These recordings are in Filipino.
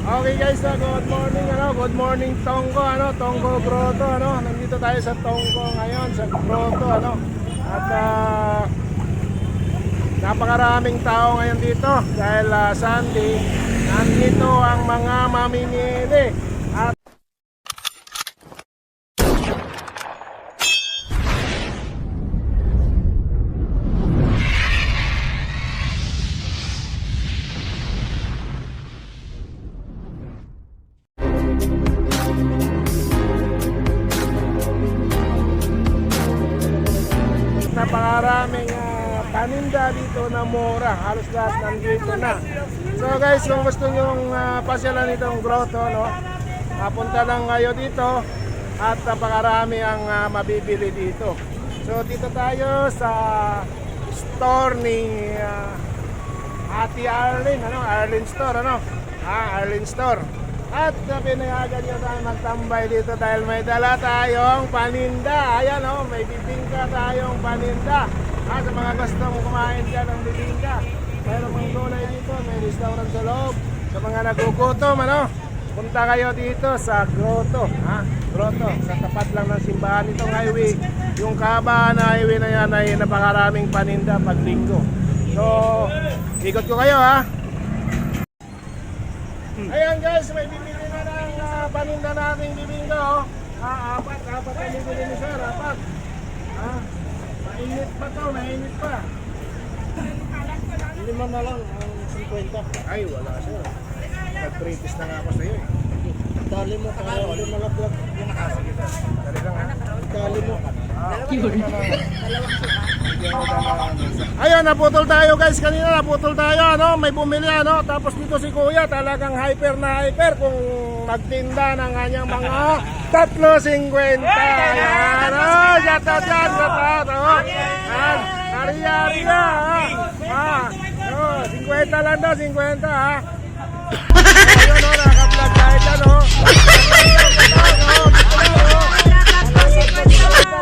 Okay guys, good morning good morning Tonggo Tonggo Grotto nandito tayo sa Tonggo ngayon sa Grotto at napakaraming tao ngayon dito dahil Sunday. Nandito ang mga mamimili at napakaraming paninda dito na mura, halos lahat nandito na. So guys, kung gusto nyong pasyalan itong grotto, punta lang kayo dito at napakarami ang mabibili dito. So dito tayo sa store ni Ate Arlene, Arlene Store, Arlene Store. At pinayagan nyo tayo magtambay dito dahil may dala tayong paninda. Ayan may bibingka tayong paninda. Sa mga gustong kumain dyan ng bibingka, mayroong mga gulay dito, may restaurant sa loob. Sa mga nagugutom, punta kayo dito sa Grotto. Grotto, sa tapat lang ng simbahan itong highway. Yung kahabaan na highway na yan ay napakaraming paninda pag linggo. So, ikot ko kayo Ayan guys, may bibili na ng paninda nating bibingka apat ang bibili ni Sir, apat. Mainit pa to, mainit pa. Lima na lang ang 50. Ay, wala sir. Nag-practice na nga ako sa'yo Dali mo, dali mo laglag. Sige sir, dali lang Dali mo. Ayun, naputol tayo guys. Kanina naputol tayo, may bumili, tapos dito si Kuya talagang hyper na hyper kung magtinda ng kanyang mga 3.50. Ayan, shout out. Ayan, ari-ari na. 50 lang daw, 50 Ayun, nakablog tayo dyan,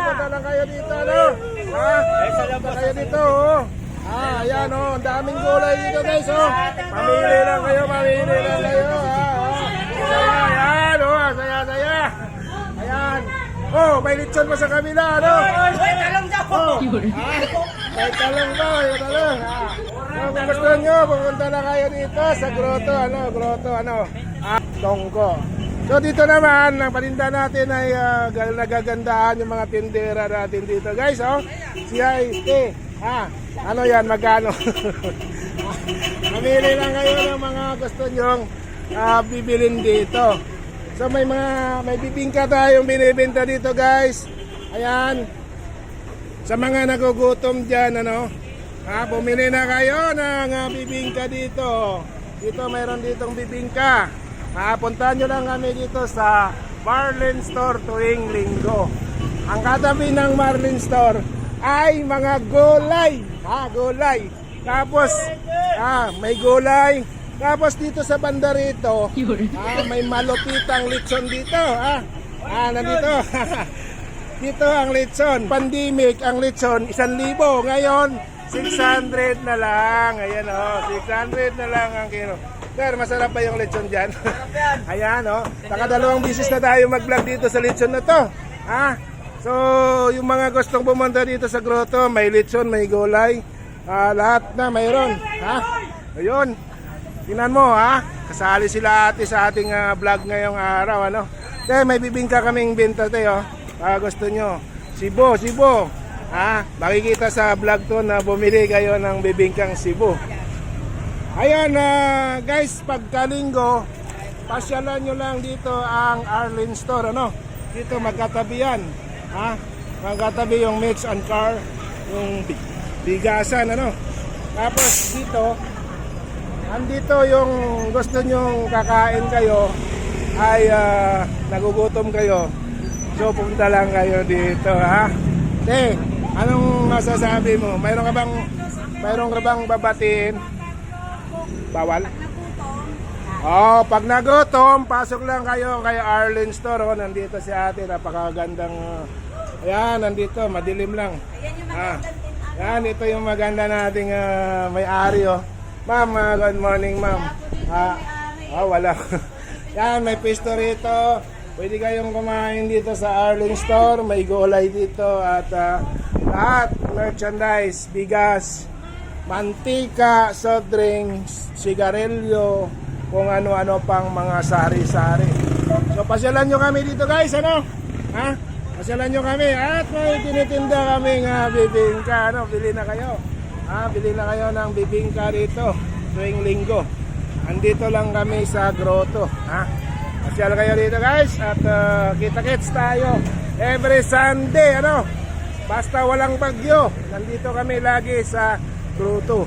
punta lang kayo dito, punta kayo dito, ayan, ang daming gulay dito guys, Pamili lang kayo, Ayan, saya. Ayan. May lechon pa sa kabila, May talong daw. May talong daw, kung gusto nyo, pumunta na kayo dito sa Grotto, Tonggo. So dito naman, ang paninda natin ay nagagandahan yung mga tindera natin dito. Guys, si Ate, ano yan, magkano? Mamili lang kayo ng mga gusto nyong bibilin dito. So may bibingka tayong binibenta dito guys. Ayan. Sa mga nagugutom dyan, bumili na kayo ng bibingka dito. Dito mayroon ditong bibingka. Puntahan nyo lang kami dito sa Marlin Store tuwing linggo. Ang katabi ng Marlin Store ay mga gulay. Gulay. Tapos, may gulay. Tapos dito sa banda rito, may malupitang lechon dito. Nandito. Dito ang lechon. Pandemic, ang lechon, 1,000. Ngayon, 600 na lang. Ayan 600 na lang ang kilo. Sir, masarap ba yung lechon dyan? Ayan nakadalawang bisis na tayo mag-vlog dito sa lechon na to. So, yung mga gustong pumunta dito sa Grotto, may lechon, may gulay. Lahat na mayroon. Ayun. Tingnan mo kasali sila ate sa ating vlog ngayong araw may bibingka kaming benta tayo. Gusto nyo Cebu makikita sa vlog to na bumili kayo ng bibingkang Cebu. Ayan guys, pagkalinggo pasyalan nyo lang dito ang Arlene Store dito magkatabi yan magkatabi yung mix and car, yung bigasan tapos dito andito yung gusto nyong kakain kayo ay nagugutom kayo, so punta lang kayo dito anong masasabi mo? Mayroon ka bang babatiin? Bawal? Pag nagutom, pasok lang kayo kay Arlene Store. Nandito si ate, napakagandang ayan, nandito, madilim lang. Yan, ito yung maganda nating may-ari Ma'am, good morning ma'am. Wala. Yan, may pwesto rito. Pwede kayong kumain dito sa Arling Store. May gulay dito at lahat, merchandise, bigas, mantika, soft drinks, sigarilyo, kung ano-ano pang mga sari-sari. So pasyalan nyo kami dito guys, ano? Ha? Pasyalan nyo kami at may tinitinda kaming bibingka, ano? Bili na kayo. Bili na kayo ng bibingka dito tuwing linggo. Andito lang kami sa grotto, ha? Pasyal kayo dito guys at kita-kits tayo every Sunday, ano? Basta walang bagyo. Nandito kami lagi sa grotto.